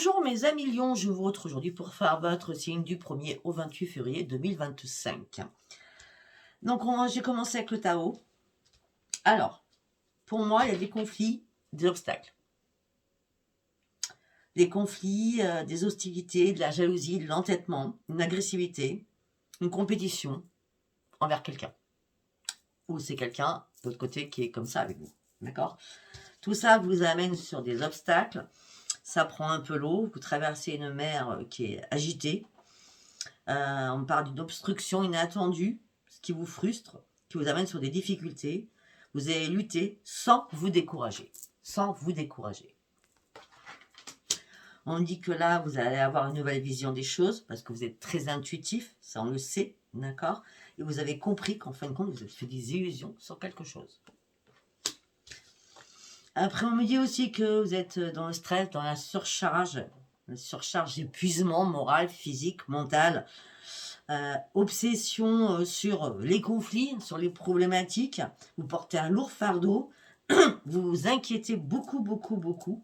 Bonjour mes amis Lions, je vous retrouve aujourd'hui pour faire votre signe du 1er au 28 février 2025. Donc j'ai commencé avec le Tao. Alors, pour moi, il y a des conflits, des obstacles. Des conflits, des hostilités, de la jalousie, de l'entêtement, une agressivité, une compétition envers quelqu'un. Ou c'est quelqu'un de l'autre côté qui est comme ça avec vous. D'accord? Tout ça vous amène sur des obstacles. Ça prend un peu l'eau, vous traversez une mer qui est agitée. On parle d'une obstruction inattendue, ce qui vous frustre, qui vous amène sur des difficultés. Vous allez lutter sans vous décourager. Sans vous décourager. On dit que là, vous allez avoir une nouvelle vision des choses, parce que vous êtes très intuitif, ça on le sait, d'accord? Et vous avez compris qu'en fin de compte, vous avez fait des illusions sur quelque chose. Après, on me dit aussi que vous êtes dans le stress, dans la surcharge d'épuisement moral, physique, mental, obsession sur les conflits, sur les problématiques. Vous portez un lourd fardeau, vous vous inquiétez beaucoup.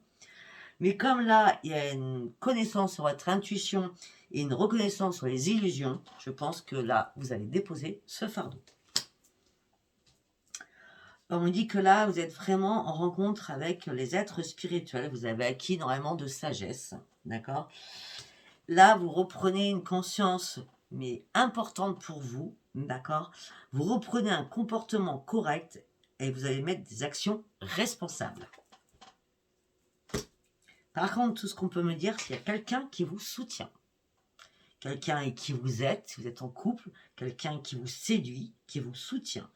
Mais comme là, il y a une connaissance sur votre intuition et une reconnaissance sur les illusions, je pense que là, vous allez déposer ce fardeau. On me dit que là, vous êtes vraiment en rencontre avec les êtres spirituels. Vous avez acquis énormément de sagesse, d'accord? Là, vous reprenez une conscience, mais importante pour vous, d'accord? Vous reprenez un comportement correct et vous allez mettre des actions responsables. Par contre, tout ce qu'on peut me dire, c'est qu'il y a quelqu'un qui vous soutient. Quelqu'un avec qui vous êtes, si vous êtes en couple, quelqu'un qui vous séduit, qui vous soutient.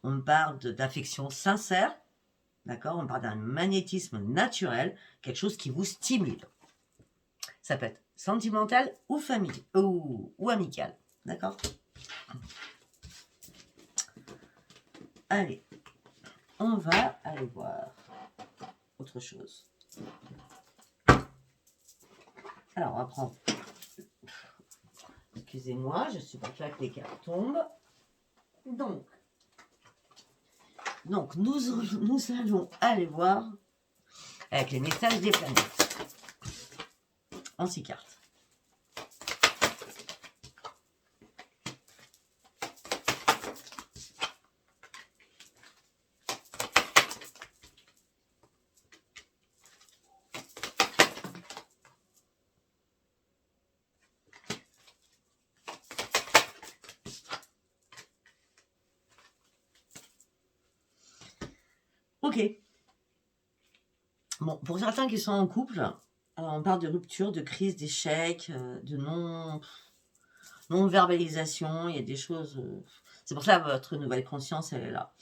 On me parle d'affection sincère, d'accord? On parle d'un magnétisme naturel, quelque chose qui vous stimule. Ça peut être sentimental ou familial, ou amical, d'accord? Allez, on va aller voir autre chose. Alors, on va prendre... Excusez-moi, je suis pas là que les cartes tombent. Donc nous allons aller voir avec les messages des planètes en 6 cartes. Ok. Bon, pour certains qui sont en couple, on parle de rupture, de crise, d'échec, de non-verbalisation. Il y a des choses... C'est pour ça que votre nouvelle conscience, elle est là.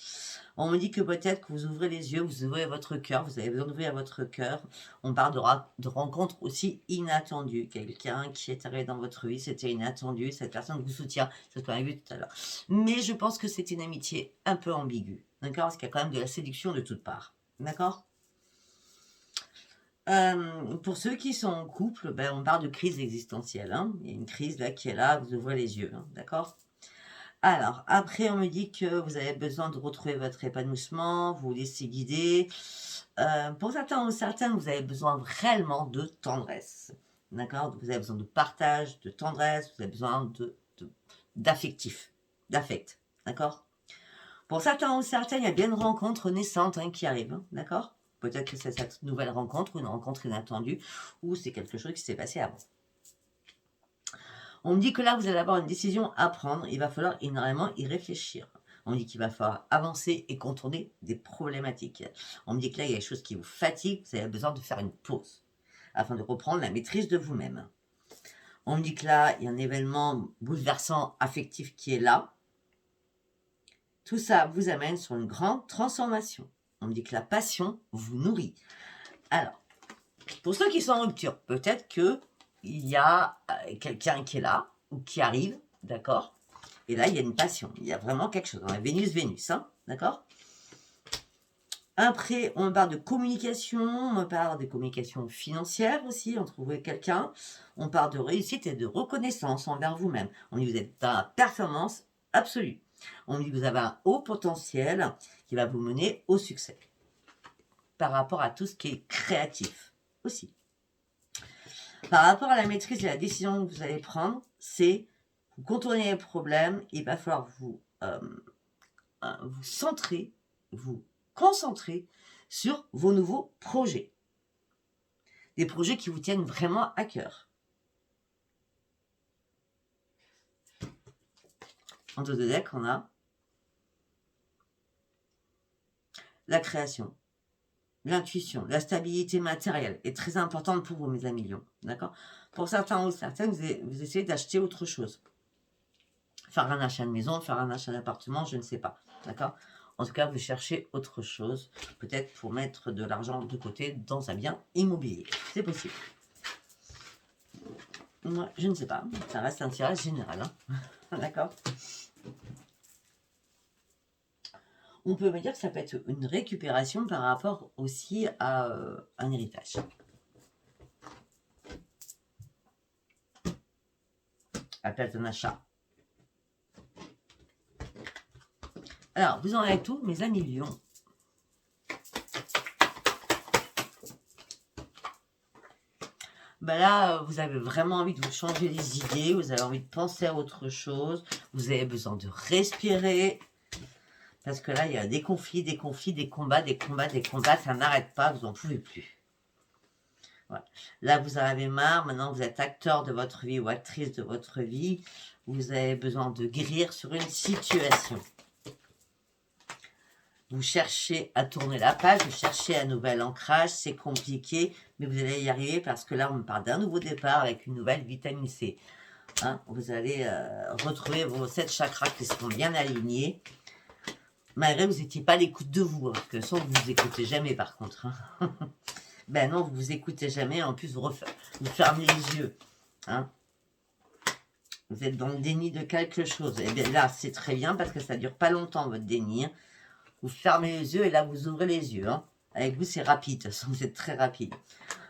On me dit que peut-être que vous ouvrez les yeux, vous ouvrez votre cœur, vous avez besoin d'ouvrir votre cœur. On parle de rencontres aussi inattendues. Quelqu'un qui est arrivé dans votre vie, c'était inattendu, cette personne vous soutient, c'est ce qu'on a vu tout à l'heure. Mais je pense que c'est une amitié un peu ambiguë, d'accord? Parce qu'il y a quand même de la séduction de toutes parts, d'accord? Pour ceux qui sont en couple, ben, on parle de crise existentielle. Hein. Il y a une crise là qui est là, vous ouvrez les yeux, hein, d'accord? Alors, après, on me dit que vous avez besoin de retrouver votre épanouissement, vous vous laissez guider. Pour certains ou certaines, vous avez besoin réellement de tendresse. D'accord? Vous avez besoin de partage, de tendresse, vous avez besoin d'affectif, d'affect. D'accord? Pour certains ou certaines, il y a bien une rencontre naissante hein, qui arrive. Hein, d'accord? Peut-être que c'est cette nouvelle rencontre ou une rencontre inattendue, ou c'est quelque chose qui s'est passé avant. On me dit que là, vous allez avoir une décision à prendre. Il va falloir énormément y réfléchir. On me dit qu'il va falloir avancer et contourner des problématiques. On me dit que là, il y a des choses qui vous fatiguent. Vous avez besoin de faire une pause afin de reprendre la maîtrise de vous-même. On me dit que là, il y a un événement bouleversant affectif qui est là. Tout ça vous amène sur une grande transformation. On me dit que la passion vous nourrit. Alors, pour ceux qui sont en rupture, peut-être que il y a quelqu'un qui est là, ou qui arrive, d'accord? Et là, il y a une passion, il y a vraiment quelque chose. On a Vénus, hein, d'accord? Après, on parle de communication, on parle de communication financière aussi, on trouve quelqu'un. On parle de réussite et de reconnaissance envers vous-même. On dit que vous êtes dans la performance absolue. On dit que vous avez un haut potentiel qui va vous mener au succès. Par rapport à tout ce qui est créatif aussi. Par rapport à la maîtrise et la décision que vous allez prendre, c'est vous contourner les problèmes, il va falloir vous centrer, vous concentrer sur vos nouveaux projets. Des projets qui vous tiennent vraiment à cœur. En dos de deck, on a la création, l'intuition, la stabilité matérielle est très importante pour vous, mes amis lions. D'accord? Pour certains ou certaines, vous essayez d'acheter autre chose. Faire un achat de maison, faire un achat d'appartement, je ne sais pas. D'accord? En tout cas, vous cherchez autre chose, peut-être pour mettre de l'argent de côté dans un bien immobilier. C'est possible. Moi, je ne sais pas. Ça reste un tirage général. Hein. D'accord? On peut me dire que ça peut être une récupération par rapport aussi à un héritage. À place d'un achat. Alors, vous en avez tout, mes amis lions. Ben là, vous avez vraiment envie de vous changer les idées, vous avez envie de penser à autre chose, vous avez besoin de respirer. Parce que là, il y a des conflits, des combats, ça n'arrête pas, vous n'en pouvez plus. Voilà. Là, vous en avez marre, maintenant vous êtes acteur de votre vie ou actrice de votre vie. Vous avez besoin de guérir sur une situation. Vous cherchez à tourner la page, vous cherchez un nouvel ancrage, c'est compliqué, mais vous allez y arriver parce que là, on me parle d'un nouveau départ avec une nouvelle vitamine C. Hein, vous allez retrouver vos 7 chakras qui seront bien alignés. Malgré que vous n'étiez pas à l'écoute de vous, hein, parce que ça, vous ne vous écoutez jamais par contre. Hein. Ben non, vous ne vous écoutez jamais, en plus vous fermez les yeux. Hein. Vous êtes dans le déni de quelque chose. Et bien là, c'est très bien parce que ça ne dure pas longtemps votre déni. Hein. Vous fermez les yeux et là, vous ouvrez les yeux. Hein. Avec vous, c'est rapide, vous êtes très rapide.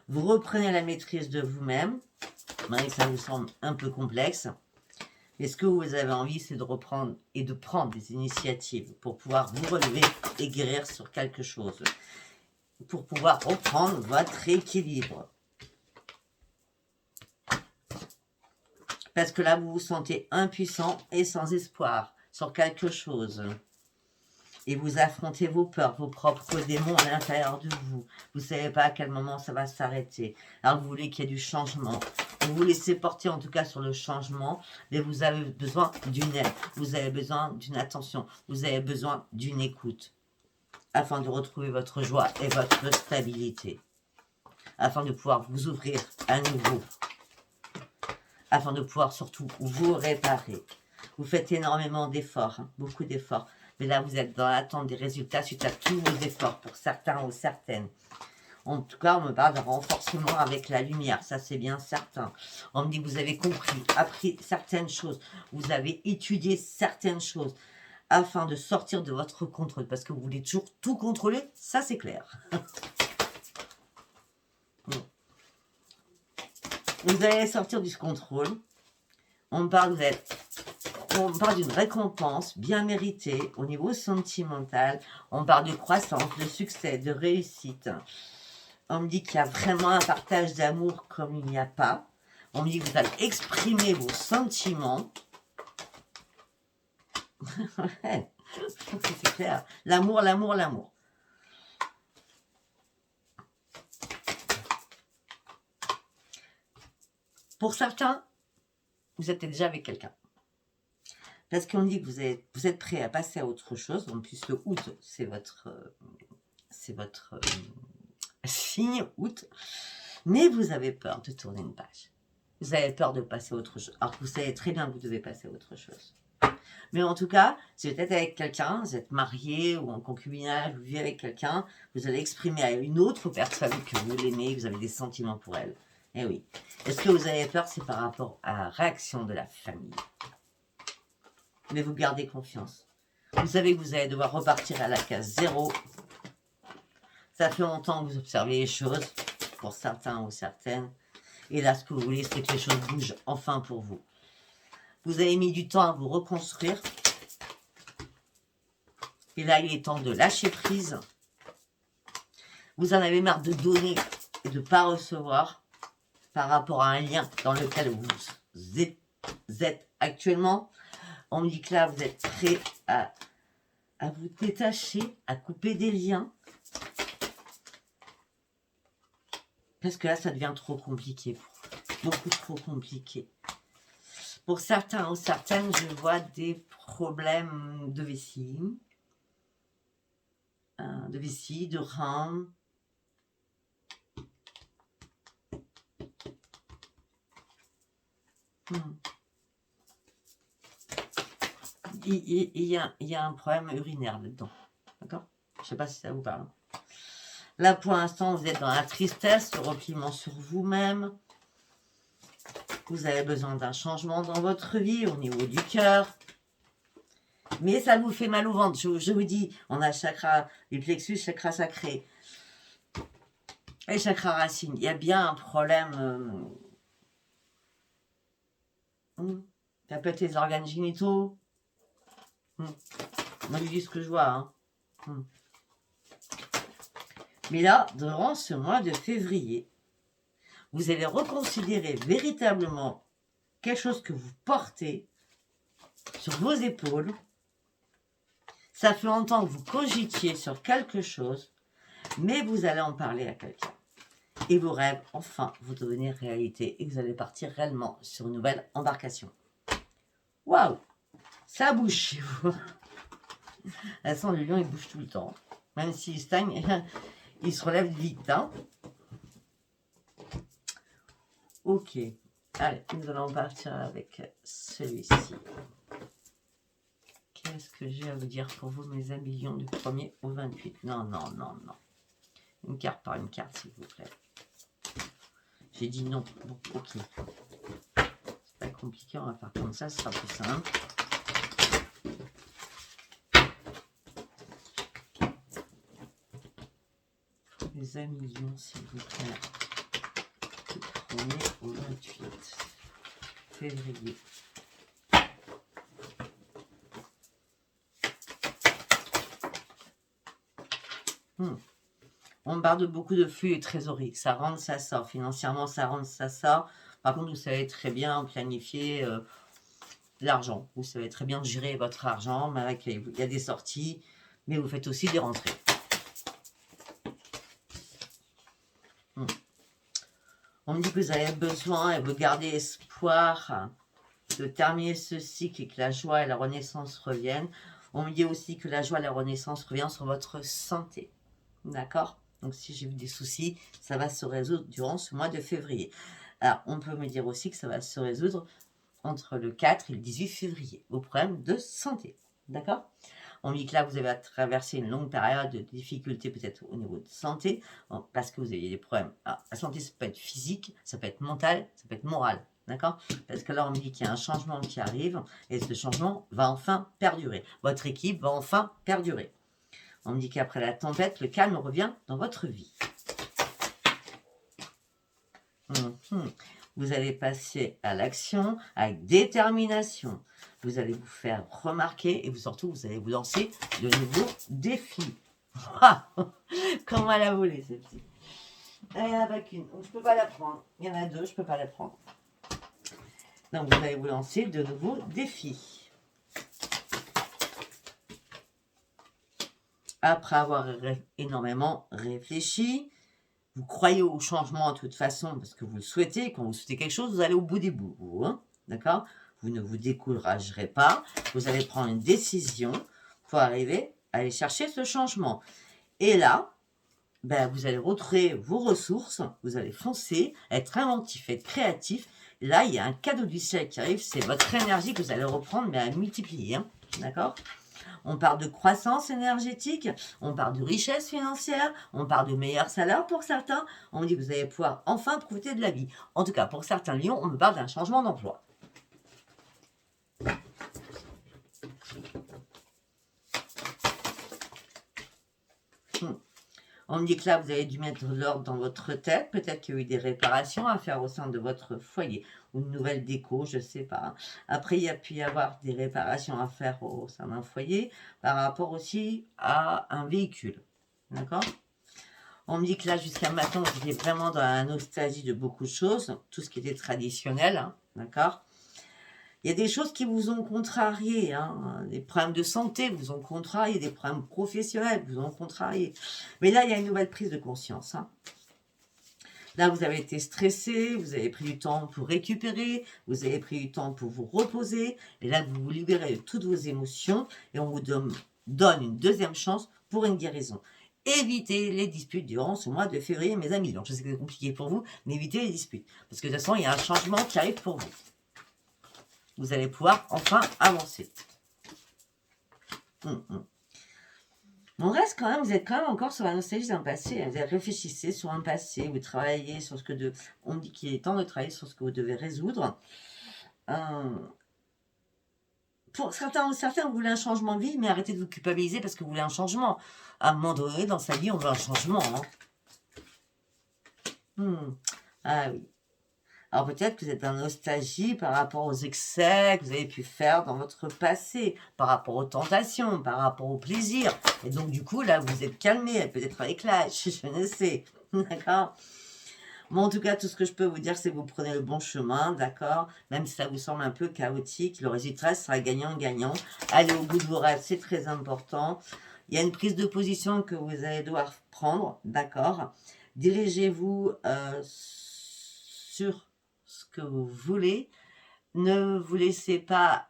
Vous reprenez la maîtrise de vous-même, malgré que ça vous semble un peu complexe. Et ce que vous avez envie, c'est de reprendre et de prendre des initiatives pour pouvoir vous relever et guérir sur quelque chose. Pour pouvoir reprendre votre équilibre. Parce que là, vous vous sentez impuissant et sans espoir sur quelque chose. Et vous affrontez vos peurs, vos propres démons à l'intérieur de vous. Vous ne savez pas à quel moment ça va s'arrêter. Alors vous voulez qu'il y ait du changement. Vous vous laissez porter en tout cas sur le changement, mais vous avez besoin d'une aide. Vous avez besoin d'une attention. Vous avez besoin d'une écoute. Afin de retrouver votre joie et votre stabilité. Afin de pouvoir vous ouvrir à nouveau. Afin de pouvoir surtout vous réparer. Vous faites énormément d'efforts, hein, beaucoup d'efforts. Mais là, vous êtes dans l'attente des résultats suite à tous vos efforts, pour certains ou certaines. En tout cas, on me parle d'un renforcement avec la lumière, ça c'est bien certain. On me dit que vous avez compris, appris certaines choses, vous avez étudié certaines choses, afin de sortir de votre contrôle, parce que vous voulez toujours tout contrôler, ça c'est clair. Vous allez sortir du contrôle, on me parle d'une récompense bien méritée au niveau sentimental. On parle de croissance, de succès, de réussite. On me dit qu'il y a vraiment un partage d'amour comme il n'y a pas. On me dit que vous allez exprimer vos sentiments. Ouais, je trouve que c'est clair. L'amour, l'amour, l'amour. Pour certains, vous êtes déjà avec quelqu'un. Parce qu'on dit que vous êtes prêt à passer à autre chose. En plus, le août, c'est votre signe, août. Mais vous avez peur de tourner une page. Vous avez peur de passer à autre chose. Alors que vous savez très bien que vous devez passer à autre chose. Mais en tout cas, si vous êtes avec quelqu'un, vous êtes marié ou en concubinage, vous vivez avec quelqu'un, vous allez exprimer à une autre personne que vous l'aimez, que vous avez des sentiments pour elle. Eh oui. Est-ce que vous avez peur? C'est par rapport à la réaction de la famille. Mais vous gardez confiance. Vous savez que vous allez devoir repartir à la case 0. Ça fait longtemps que vous observez les choses, pour certains ou certaines. Et là, ce que vous voulez, c'est que les choses bougent enfin pour vous. Vous avez mis du temps à vous reconstruire. Et là, il est temps de lâcher prise. Vous en avez marre de donner et de ne pas recevoir. par rapport à un lien dans lequel vous êtes actuellement. On me dit que là, vous êtes prêt à vous détacher, à couper des liens. Parce que là, ça devient trop compliqué pour vous. Beaucoup trop compliqué. Pour certains ou certaines, je vois des problèmes de vessie. De reins. Il y a un problème urinaire là-dedans. D'accord? Je ne sais pas si ça vous parle. Là, pour l'instant, vous êtes dans la tristesse, le repliement sur vous-même. Vous avez besoin d'un changement dans votre vie au niveau du cœur. Mais ça vous fait mal au ventre. Je vous dis, on a chakra, les plexus, chakra sacré. Et chakra racine. Il y a bien un problème. Ça peut être les organes génitaux. Moi, je dis ce que je vois. Mais là, durant ce mois de février, vous allez reconsidérer véritablement quelque chose que vous portez sur vos épaules. Ça fait longtemps que vous cogitiez sur quelque chose, mais vous allez en parler à quelqu'un. Et vos rêves, enfin, vont devenir réalité et vous allez partir réellement sur une nouvelle embarcation. Waouh! Ça bouge chez vous. La sang, le lion, il bouge tout le temps. Même s'il stagne, il se relève vite. Ok. Allez, nous allons partir avec celui-ci. Qu'est-ce que j'ai à vous dire pour vous, mes amis lions, du 1er au 28? Non. Une carte par une carte, s'il vous plaît. J'ai dit non. Bon, ok. C'est pas compliqué, on va faire comme ça, ce sera plus simple. Les amis lions, s'il vous plaît. Du 1er au 28 février. On parle de beaucoup de flux et trésorerie. Ça rentre, ça sort. Financièrement, ça rentre, ça sort. Par contre, vous savez très bien planifier l'argent. Vous savez très bien gérer votre argent. Mais avec, il y a des sorties, mais vous faites aussi des rentrées. On me dit que vous avez besoin et vous gardez espoir de terminer ce cycle et que la joie et la renaissance reviennent. On me dit aussi que la joie et la renaissance reviennent sur votre santé. D'accord? Donc, si j'ai eu des soucis, ça va se résoudre durant ce mois de février. Alors, on peut me dire aussi que ça va se résoudre entre le 4 et le 18 février, vos problèmes de santé. D'accord? On dit que là, vous avez traversé une longue période de difficultés peut-être au niveau de santé, parce que vous avez des problèmes. Alors, la santé, ça peut être physique, ça peut être mental, ça peut être moral. D'accord? Parce que là, on me dit qu'il y a un changement qui arrive, et ce changement va enfin perdurer. Votre équipe va enfin perdurer. On me dit qu'après la tempête, le calme revient dans votre vie. Vous allez passer à l'action avec détermination. Vous allez vous faire remarquer et surtout, vous allez vous lancer de nouveaux défis. Comment elle a volé, celle-ci. Elle n'y en a pas qu'une. Je ne peux pas la prendre. Il y en a deux, je ne peux pas la prendre. Donc, vous allez vous lancer de nouveaux défis. Après avoir énormément réfléchi, vous croyez au changement de toute façon parce que vous le souhaitez. Quand vous souhaitez quelque chose, vous allez au bout des bouts. D'accord? Vous ne vous découragerez pas. Vous allez prendre une décision pour arriver à aller chercher ce changement. Et là, vous allez retrouver vos ressources. Vous allez foncer, être inventif, être créatif. Là, il y a un cadeau du ciel qui arrive. C'est votre énergie que vous allez reprendre, mais à multiplier. D'accord? On parle de croissance énergétique, on parle de richesse financière, on parle de meilleur salaire pour certains. On dit que vous allez pouvoir enfin profiter de la vie. En tout cas, pour certains lions, on me parle d'un changement d'emploi. On me dit que là, vous avez dû mettre de l'ordre dans votre tête. Peut-être qu'il y a eu des réparations à faire au sein de votre foyer. Ou une nouvelle déco, je ne sais pas. Après, il y a pu y avoir des réparations à faire au sein d'un foyer par rapport aussi à un véhicule. D'accord? On me dit que là, jusqu'à maintenant, vous étiez vraiment dans la nostalgie de beaucoup de choses, tout ce qui était traditionnel, hein, d'accord? Il y a des choses qui vous ont contrarié, hein, des problèmes de santé vous ont contrarié, des problèmes professionnels vous ont contrarié. Mais là, il y a une nouvelle prise de conscience, hein. Là, vous avez été stressé, vous avez pris du temps pour récupérer, vous avez pris du temps pour vous reposer, et là, vous vous libérez de toutes vos émotions, et on vous donne une deuxième chance pour une guérison. Évitez les disputes durant ce mois de février, mes amis. Donc, je sais que c'est compliqué pour vous, mais évitez les disputes. Parce que de toute façon, il y a un changement qui arrive pour vous. Vous allez pouvoir enfin avancer. On reste quand même, vous êtes quand même encore sur la nostalgie d'un passé. Vous réfléchissez sur un passé, vous travaillez sur ce que on dit qu'il est temps de travailler sur ce que vous devez résoudre. Pour certains, vous voulez un changement de vie, mais arrêtez de vous culpabiliser parce que vous voulez un changement. À un moment donné, dans sa vie, on veut un changement. Hein. Ah oui. Alors peut-être que vous êtes en nostalgie par rapport aux excès que vous avez pu faire dans votre passé, par rapport aux tentations, par rapport au plaisir. Et donc du coup, là, vous vous êtes calmé, peut-être avec l'âge, je ne sais. D'accord? Bon, en tout cas, tout ce que je peux vous dire, c'est que vous prenez le bon chemin, d'accord? Même si ça vous semble un peu chaotique, le résultat sera gagnant-gagnant. Allez au bout de vos rêves, c'est très important. Il y a une prise de position que vous allez devoir prendre, d'accord? Dirigez-vous sur ce que vous voulez. Ne vous laissez pas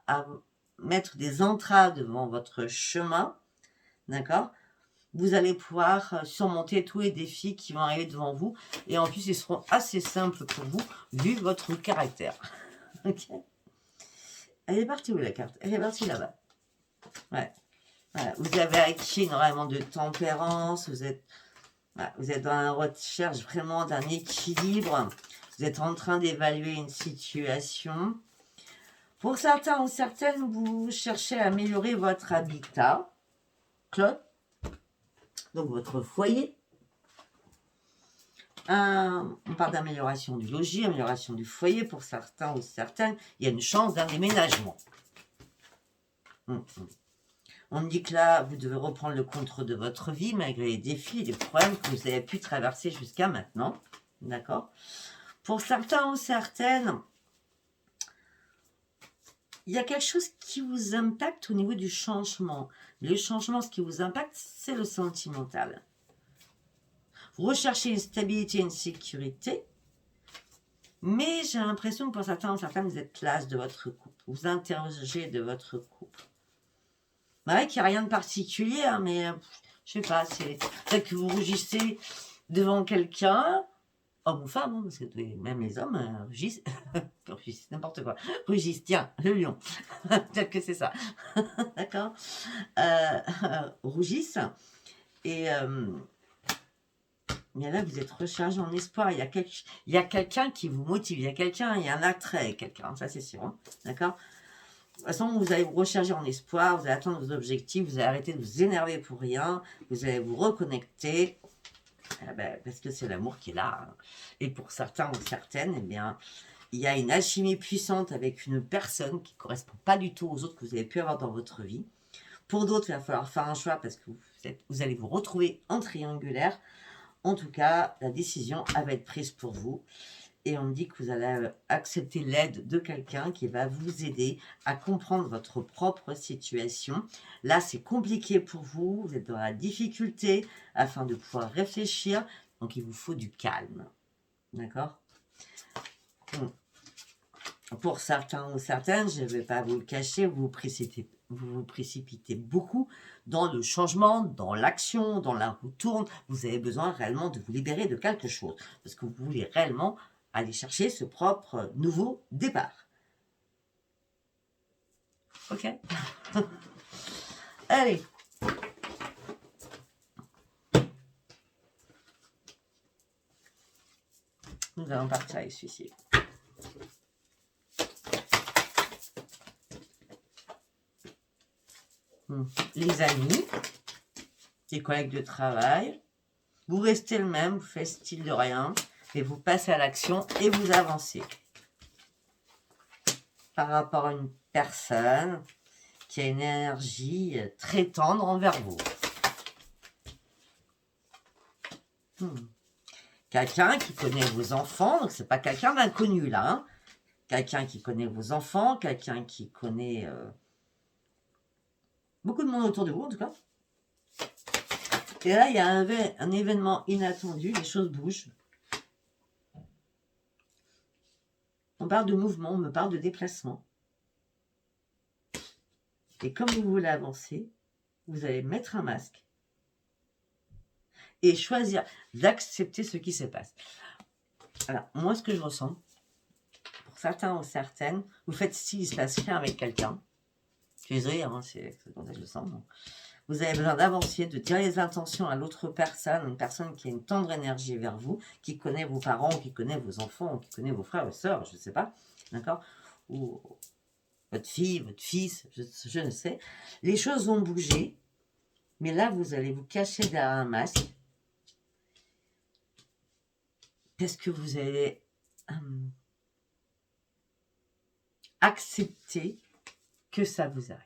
mettre des entraves devant votre chemin, d'accord? Vous allez pouvoir surmonter tous les défis qui vont arriver devant vous. Et en plus, ils seront assez simples pour vous, vu votre caractère. Ok. Elle est partie où, la carte? Elle est partie là-bas. Ouais. Voilà. Vous avez acquis énormément de tempérance. Vous êtes dans la recherche vraiment d'un équilibre. Vous êtes en train d'évaluer une situation. Pour certains ou certaines, vous cherchez à améliorer votre habitat. Claude. Donc, votre foyer. On parle d'amélioration du logis, amélioration du foyer. Pour certains ou certaines, il y a une chance d'un déménagement. On me dit que là, vous devez reprendre le contrôle de votre vie malgré les défis et les problèmes que vous avez pu traverser jusqu'à maintenant. D'accord? Pour certains ou certaines, il y a quelque chose qui vous impacte au niveau du changement. Le changement, ce qui vous impacte, c'est le sentimental. Vous recherchez une stabilité, une sécurité, mais j'ai l'impression que pour certains ou certaines, vous êtes las de votre couple. Vous interrogez de votre couple. Ouais, qu'il n'y a rien de particulier, hein, mais je sais pas, c'est peut-être que vous rougissez devant quelqu'un, homme ou femme, hein, parce que même les hommes rugissent, rugissent, n'importe quoi, rugissent, tiens, le lion, peut-être que c'est ça, d'accord, rougissent, et mais là, vous êtes rechargé en espoir, il y a quelqu'un qui vous motive, il y a un attrait avec quelqu'un, ça c'est sûr, hein, d'accord. De toute façon, vous allez vous recharger en espoir, vous allez atteindre vos objectifs, vous allez arrêter de vous énerver pour rien, vous allez vous reconnecter, parce que c'est l'amour qui est là. Hein. Et pour certains ou certaines, eh bien, il y a une alchimie puissante avec une personne qui ne correspond pas du tout aux autres que vous avez pu avoir dans votre vie. Pour d'autres, il va falloir faire un choix parce que vous allez vous retrouver en triangulaire. En tout cas, la décision va être prise pour vous. Et on me dit que vous allez accepter l'aide de quelqu'un qui va vous aider à comprendre votre propre situation. Là, c'est compliqué pour vous, vous êtes dans la difficulté afin de pouvoir réfléchir. Donc, il vous faut du calme. D'accord? Pour certains ou certaines, je ne vais pas vous le cacher, vous vous précipitez beaucoup dans le changement, dans l'action, dans la roue tourne. Vous avez besoin réellement de vous libérer de quelque chose parce que vous voulez réellement aller chercher ce propre nouveau départ. Ok. Allez. Nous allons partir avec celui-ci. Les amis, les collègues de travail, vous restez le même, vous faites style de rien, et vous passez à l'action et vous avancez. Par rapport à une personne qui a une énergie très tendre envers vous. Hmm. Quelqu'un qui connaît vos enfants, donc c'est pas quelqu'un d'inconnu là, hein. Quelqu'un qui connaît vos enfants, quelqu'un qui connaît beaucoup de monde autour de vous en tout cas. Et là, il y a un événement inattendu, les choses bougent. On parle de mouvement, on me parle de déplacement. Et comme vous voulez avancer, vous allez mettre un masque et choisir d'accepter ce qui se passe. Alors, moi, ce que je ressens, pour certains ou certaines, vous faites s'il ne se passe rien avec quelqu'un. Je suis désolée, hein, c'est comme ça que je le sens. Bon. Vous avez besoin d'avancer, de dire les intentions à l'autre personne, une personne qui a une tendre énergie vers vous, qui connaît vos parents, qui connaît vos enfants, qui connaît vos frères ou sœurs, je ne sais pas, d'accord, ou votre fille, votre fils, je ne sais. Les choses vont bouger, mais là, vous allez vous cacher derrière un masque, parce que vous allez accepter que ça vous arrive.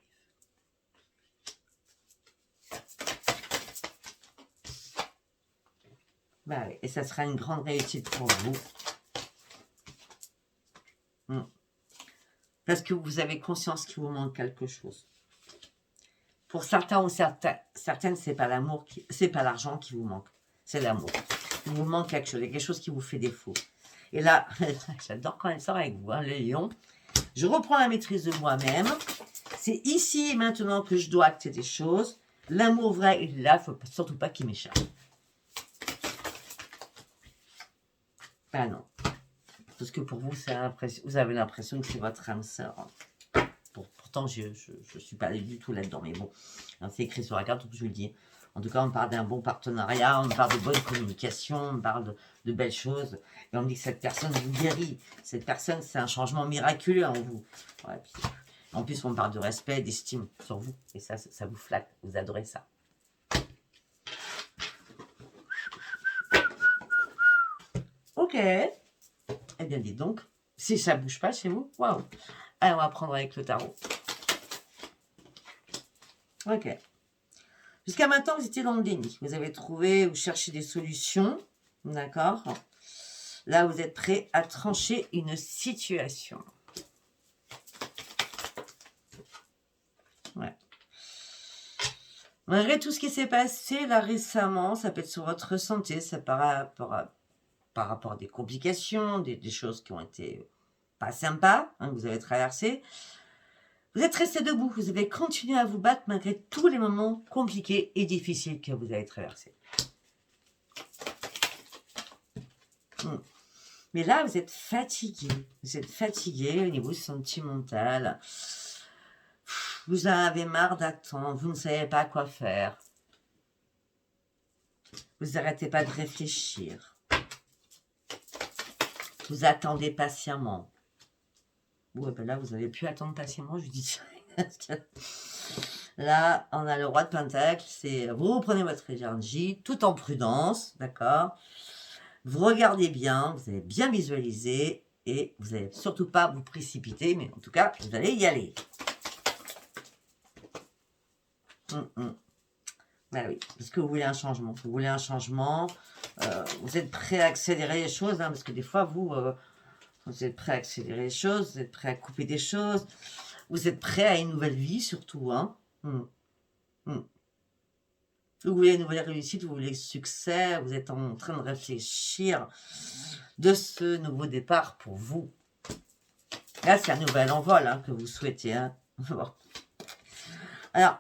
Bah oui, et ça sera une grande réussite pour vous. Parce que vous avez conscience qu'il vous manque quelque chose. Pour certains ou certaines, c'est pas l'amour, c'est pas l'argent qui vous manque, c'est l'amour. Il vous manque quelque chose, il y a quelque chose qui vous fait défaut. Et là, j'adore quand elle sort avec vous, hein, le lion. Je reprends la maîtrise de moi-même. C'est ici et maintenant que je dois acter des choses. L'amour vrai, il est là, il ne faut surtout pas qu'il m'échappe. Ben non. Parce que pour vous, vous avez l'impression que c'est votre âme sœur. Pourtant, je ne suis pas allée du tout là-dedans. Mais bon, c'est écrit sur la carte, donc je le dis. En tout cas, on parle d'un bon partenariat, on parle de bonne communication, on parle de belles choses. Et on me dit que cette personne vous guérit. Cette personne, c'est un changement miraculeux en vous. Ouais, puis, en plus, on parle de respect, d'estime sur vous. Et ça vous flatte. Vous adorez ça. Ok. Eh bien, dites donc, si ça ne bouge pas chez vous, waouh. Allez, on va prendre avec le tarot. Ok. Jusqu'à maintenant, vous étiez dans le déni. Vous avez trouvé ou cherché des solutions. D'accord. Là, vous êtes prêt à trancher une situation. Ouais. Malgré tout ce qui s'est passé là récemment, ça peut être sur votre santé, ça par rapport à des complications, des choses qui ont été pas sympas, hein, que vous avez traversées. Vous êtes resté debout, vous avez continué à vous battre malgré tous les moments compliqués et difficiles que vous avez traversés. Mais là, vous êtes fatigué. Vous êtes fatigué au niveau sentimental. Vous en avez marre d'attendre, vous ne savez pas quoi faire. Vous n'arrêtez pas de réfléchir. Vous attendez patiemment. Ouais, ben là, vous n'avez plus attendre patiemment, je dis. Là, on a le roi de Pentacle, c'est vous prenez votre énergie, tout en prudence, d'accord. Vous regardez bien, vous allez bien visualiser et vous n'allez surtout pas vous précipiter, mais en tout cas, vous allez y aller. Ben oui, parce que vous voulez un changement. Vous voulez un changement. Vous êtes prêt à accélérer les choses, hein, parce que des fois, vous êtes prêt à accélérer les choses, vous êtes prêt à couper des choses, vous êtes prêt à une nouvelle vie surtout. Hein. Vous voulez une nouvelle réussite, vous voulez le succès, vous êtes en train de réfléchir de ce nouveau départ pour vous. Là, c'est un nouvel envol hein, que vous souhaitez. Hein. Alors,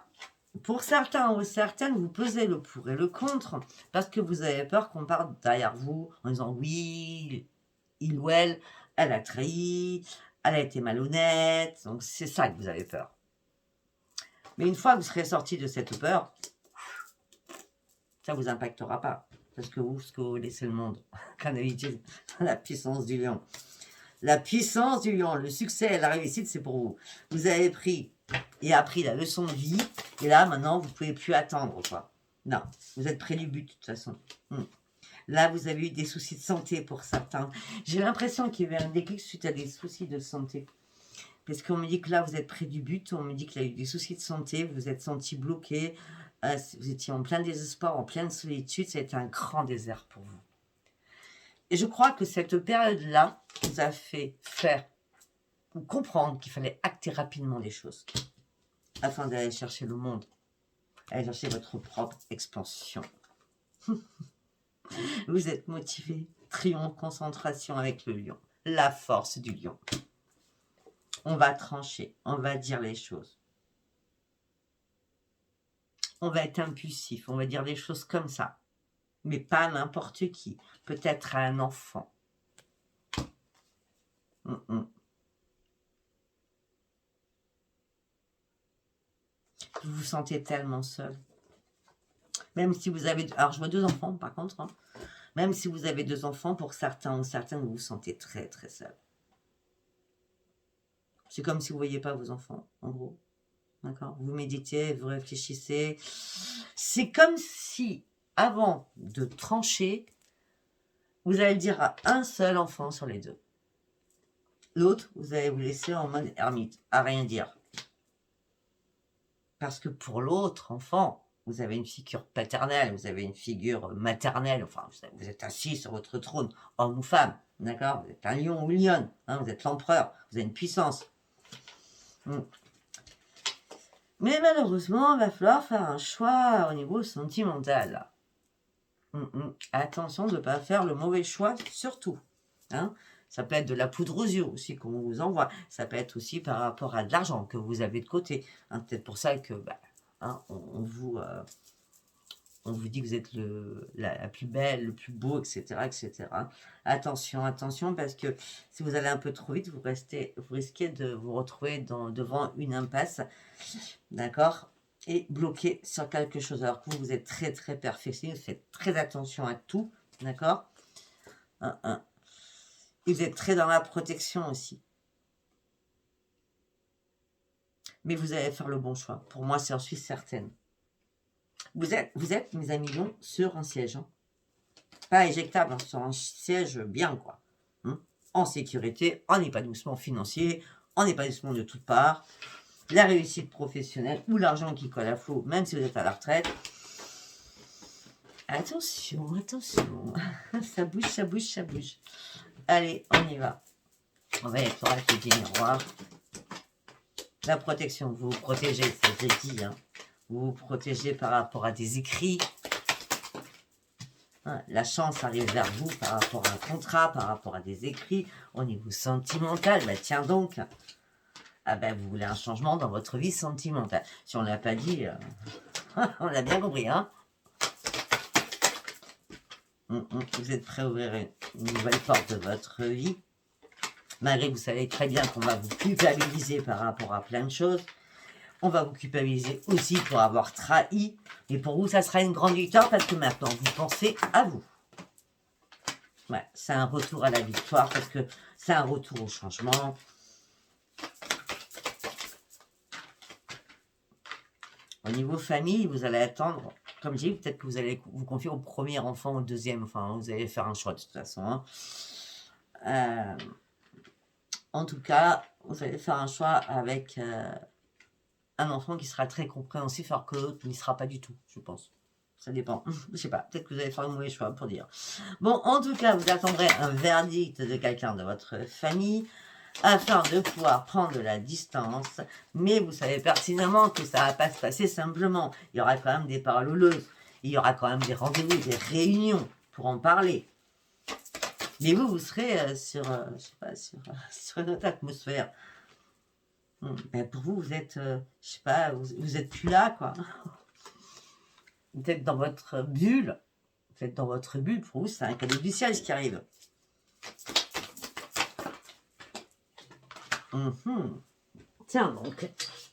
pour certains ou certaines, vous pesez le pour et le contre parce que vous avez peur qu'on parte derrière vous en disant oui, il ou elle a trahi, elle a été malhonnête. Donc, c'est ça que vous avez peur. Mais une fois que vous serez sorti de cette peur, ça ne vous impactera pas. Parce que vous, ce que vous voulez, c'est le monde. Comme d'habitude, la puissance du lion. La puissance du lion, le succès et la réussite, c'est pour vous. Vous avez pris et appris la leçon de vie. Et là, maintenant, vous ne pouvez plus attendre. Quoi. Non, vous êtes près du but, de toute façon. Là, vous avez eu des soucis de santé pour certains. J'ai l'impression qu'il y avait un déclic suite à des soucis de santé. Parce qu'on me dit que là, vous êtes près du but. On me dit qu'il y a eu des soucis de santé. Vous vous êtes senti bloqué. Vous étiez en plein désespoir, en pleine solitude, ça a été un grand désert pour vous. Et je crois que cette période-là vous a fait faire ou comprendre qu'il fallait acter rapidement les choses afin d'aller chercher le monde, aller chercher votre propre expansion. Vous êtes motivé, triomphe, concentration avec le lion, la force du lion. On va trancher, on va dire les choses. On va être impulsif, on va dire les choses comme ça. Mais pas à n'importe qui. Peut-être à un enfant. Vous vous sentez tellement seul. Même si vous avez... Alors, je vois 2 enfants, par contre. Hein. Même si vous avez 2 enfants, pour certains ou certaines, vous vous sentez très, très seul. C'est comme si vous ne voyez pas vos enfants, en gros. D'accord? Vous méditez, vous réfléchissez. C'est comme si, avant de trancher, vous allez dire à un seul enfant sur les 2. L'autre, vous allez vous laisser en mode ermite, à rien dire. Parce que pour l'autre enfant, vous avez une figure paternelle, vous avez une figure maternelle, enfin, vous êtes assis sur votre trône, homme ou femme, d'accord? Vous êtes un lion ou une lionne, hein, vous êtes l'empereur, vous avez une puissance. Mais malheureusement, il va falloir faire un choix au niveau sentimental. Attention de ne pas faire le mauvais choix, surtout. Hein. Ça peut être de la poudre aux yeux aussi qu'on vous envoie. Ça peut être aussi par rapport à de l'argent que vous avez de côté. Hein, peut-être pour ça que on vous dit que vous êtes la plus belle, le plus beau, etc., etc. Attention, attention, parce que si vous allez un peu trop vite, vous risquez de vous retrouver devant une impasse, d'accord, et bloqué sur quelque chose. Alors que vous êtes très, très perfectionniste, faites très attention à tout, d'accord. Et vous êtes très dans la protection aussi. Mais vous allez faire le bon choix. Pour moi, j'en suis certaine. Vous êtes, mes amis lions, sur un siège. Hein. Pas éjectable, hein, sur un siège bien, quoi. Hein. En sécurité, en épanouissement financier, en épanouissement de toutes parts. La réussite professionnelle ou l'argent qui colle à flot, même si vous êtes à la retraite. Attention, attention. Ça bouge, ça bouge, ça bouge. Allez, on y va. On va être avec les miroirs. La protection, vous vous protégez, ça je l'ai dit. Hein. Vous vous protégez par rapport à des écrits. Hein, la chance arrive vers vous par rapport à un contrat, par rapport à des écrits. Au niveau sentimental, bah tiens donc. Ah ben, vous voulez un changement dans votre vie sentimentale. Si on ne l'a pas dit, on l'a bien compris. Hein. Vous êtes prêt à ouvrir une nouvelle porte de votre vie. Malgré que vous savez très bien qu'on va vous culpabiliser par rapport à plein de choses. On va vous culpabiliser aussi pour avoir trahi. Et pour vous, ça sera une grande victoire parce que maintenant, vous pensez à vous. Ouais, c'est un retour à la victoire parce que c'est un retour au changement. Au niveau famille, vous allez attendre, comme je dis, peut-être que vous allez vous confier au premier enfant, au deuxième. Enfin, vous allez faire un choix de toute façon. Hein. En tout cas, vous allez faire un choix avec... un enfant qui sera très compréhensif alors que l'autre n'y sera pas du tout, je pense. Ça dépend. Je sais pas, peut-être que vous allez faire un mauvais choix pour dire. Bon, en tout cas, vous attendrez un verdict de quelqu'un de votre famille afin de pouvoir prendre de la distance. Mais vous savez pertinemment que ça ne va pas se passer simplement. Il y aura quand même des paroles houleuses. Il y aura quand même des rendez-vous, des réunions pour en parler. Mais vous serez sur une autre atmosphère. Ben pour vous, vous êtes, je sais pas, vous êtes plus là, quoi. Vous êtes dans votre bulle. Vous êtes dans votre bulle, pour vous, c'est un cadeau du ciel qui arrive. Tiens, donc,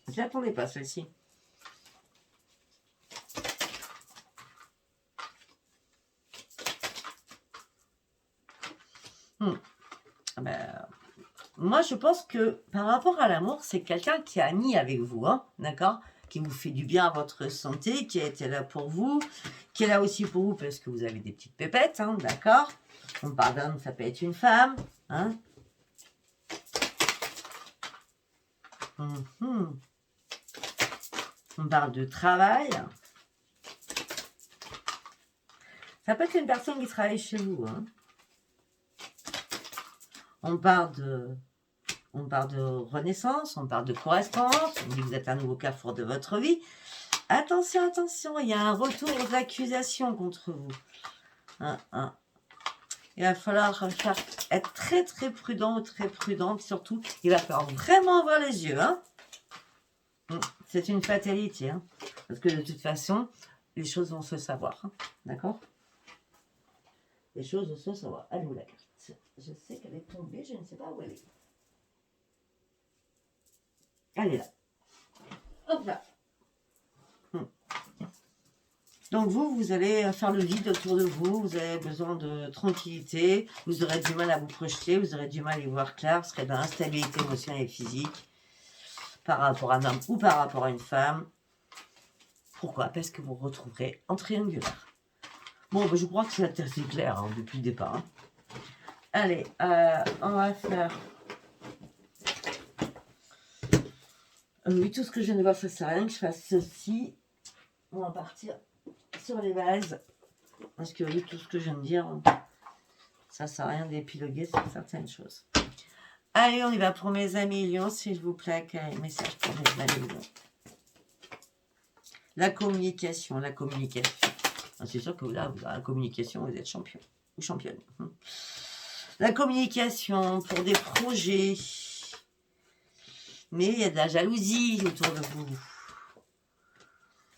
je l'attendais pas, celle-ci. Ben... Moi, je pense que par rapport à l'amour, c'est quelqu'un qui est ami avec vous, hein, d'accord? Qui vous fait du bien à votre santé, qui a été là pour vous, qui est là aussi pour vous parce que vous avez des petites pépettes, hein, d'accord? On parle d'homme, ça peut être une femme, hein? On parle de travail. Ça peut être une personne qui travaille chez vous. Hein. On parle de renaissance, on parle de correspondance, on dit que vous êtes un nouveau carrefour de votre vie. Attention, attention, il y a un retour d'accusations contre vous. Il va falloir être très très prudent ou très prudente, surtout, il va falloir vraiment ouvrir les yeux. Hein. C'est une fatalité, hein, parce que de toute façon, les choses vont se savoir. Hein. D'accord? Les choses vont se savoir. Elle est où la carte? Je sais qu'elle est tombée, je ne sais pas où elle est. Elle est là. Hop là. Donc vous allez faire le vide autour de vous, vous avez besoin de tranquillité, vous aurez du mal à vous projeter, vous aurez du mal à y voir clair, vous serez dans l'instabilité émotionnelle et physique par rapport à un homme ou par rapport à une femme. Pourquoi? Parce que vous vous retrouverez en triangulaire. Bon, je crois que c'est assez clair hein, depuis le départ. Hein. Allez, on va faire... Oui, tout ce que je viens de voir, ça sert à rien que je fasse ceci. On va partir sur les bases. Parce que oui, tout ce que je viens de dire, ça sert à rien d'épiloguer sur certaines choses. Allez, on y va pour mes amis Lions, s'il vous plaît. Quel message pour mes amis Lions? La communication, la communication. C'est sûr que là, vous avez la communication, vous êtes champion ou championne. La communication pour des projets. Mais il y a de la jalousie autour de vous.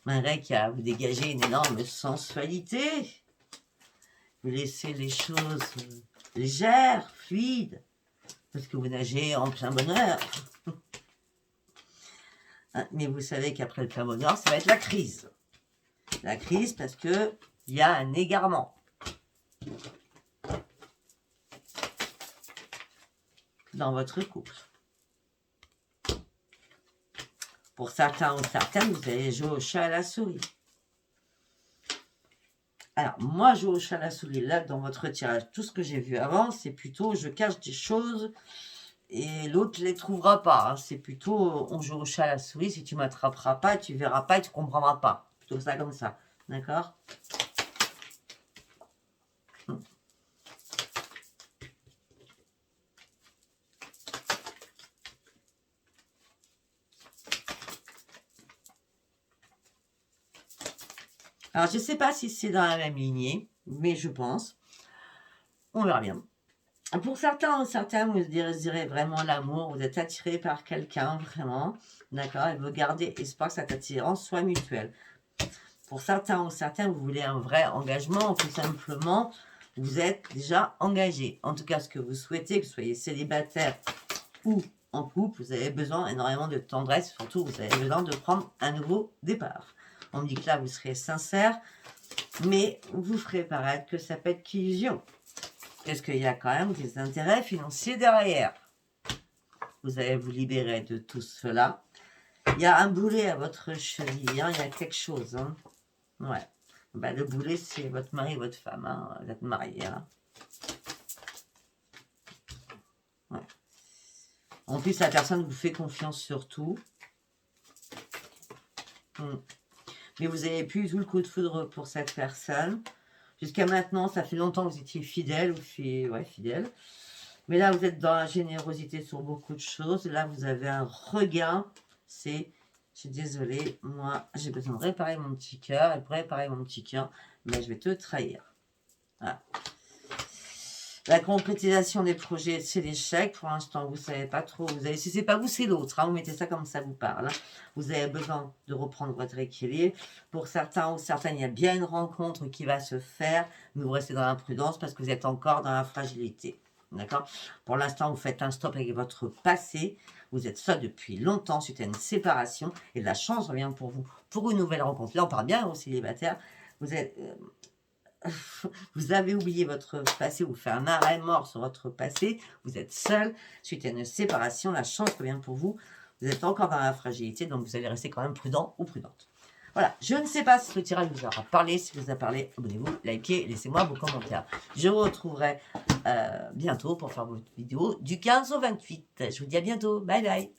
Malgré qu'il y a, vous dégagez une énorme sensualité. Vous laissez les choses légères, fluides. Parce que vous nagez en plein bonheur. Mais vous savez qu'après le plein bonheur, ça va être la crise. La crise parce qu'il y a un égarement. Dans votre couple. Pour certains ou certaines, vous allez jouer au chat à la souris. Alors, moi, jouer au chat à la souris, là, dans votre tirage, tout ce que j'ai vu avant, c'est plutôt je cache des choses et l'autre ne les trouvera pas. Hein. C'est plutôt on joue au chat à la souris, si tu ne m'attraperas pas, tu ne verras pas et tu ne comprendras pas. Plutôt ça comme ça. D'accord? Alors, je ne sais pas si c'est dans la même lignée, mais je pense. On verra bien. Pour certains, vous désirez vraiment l'amour, vous êtes attiré par quelqu'un, vraiment, d'accord, et vous gardez espoir que cette attirance soit mutuelle. Pour certains ou certaines, vous voulez un vrai engagement, ou tout simplement, vous êtes déjà engagé. En tout cas, ce que vous souhaitez, que vous soyez célibataire ou en couple, vous avez besoin énormément de tendresse, surtout, vous avez besoin de prendre un nouveau départ. On me dit que là, vous serez sincère, mais vous ferez paraître que ça peut être qu'illusion. Parce qu'il y a quand même des intérêts financiers derrière. Vous allez vous libérer de tout cela. Il y a un boulet à votre cheville, hein, il y a quelque chose. Hein. Ouais. Ben, le boulet, c'est votre mari, votre femme. Hein. Vous êtes mariés. Hein. Ouais. En plus, la personne vous fait confiance sur tout. Mais vous avez plus tout le coup de foudre pour cette personne. Jusqu'à maintenant, ça fait longtemps que vous étiez fidèle ou fidèle. Mais là, vous êtes dans la générosité sur beaucoup de choses. Là, vous avez un regain. Je suis désolée, moi, j'ai besoin de réparer mon petit cœur. Et pour réparer mon petit cœur, mais je vais te trahir. Voilà. La concrétisation des projets, c'est l'échec. Pour l'instant, vous ne savez pas trop. Si ce n'est pas vous, c'est l'autre. Hein, vous mettez ça comme ça vous parle. Hein. Vous avez besoin de reprendre votre équilibre. Pour certains ou certaines, il y a bien une rencontre qui va se faire. Mais vous restez dans l'imprudence parce que vous êtes encore dans la fragilité. D'accord? Pour l'instant, vous faites un stop avec votre passé. Vous êtes seul depuis longtemps suite à une séparation. Et la chance revient pour vous pour une nouvelle rencontre. Là, on parle bien aux célibataires. Vous êtes... vous avez oublié votre passé, vous faites un arrêt mort sur votre passé, vous êtes seul, suite à une séparation, la chance revient pour vous, vous êtes encore dans la fragilité, donc vous allez rester quand même prudent ou prudente. Voilà, je ne sais pas si le tirage vous aura parlé, si vous a parlé, abonnez-vous, likez, laissez-moi vos commentaires. Je vous retrouverai bientôt pour faire votre vidéo du 15 au 28. Je vous dis à bientôt, bye bye.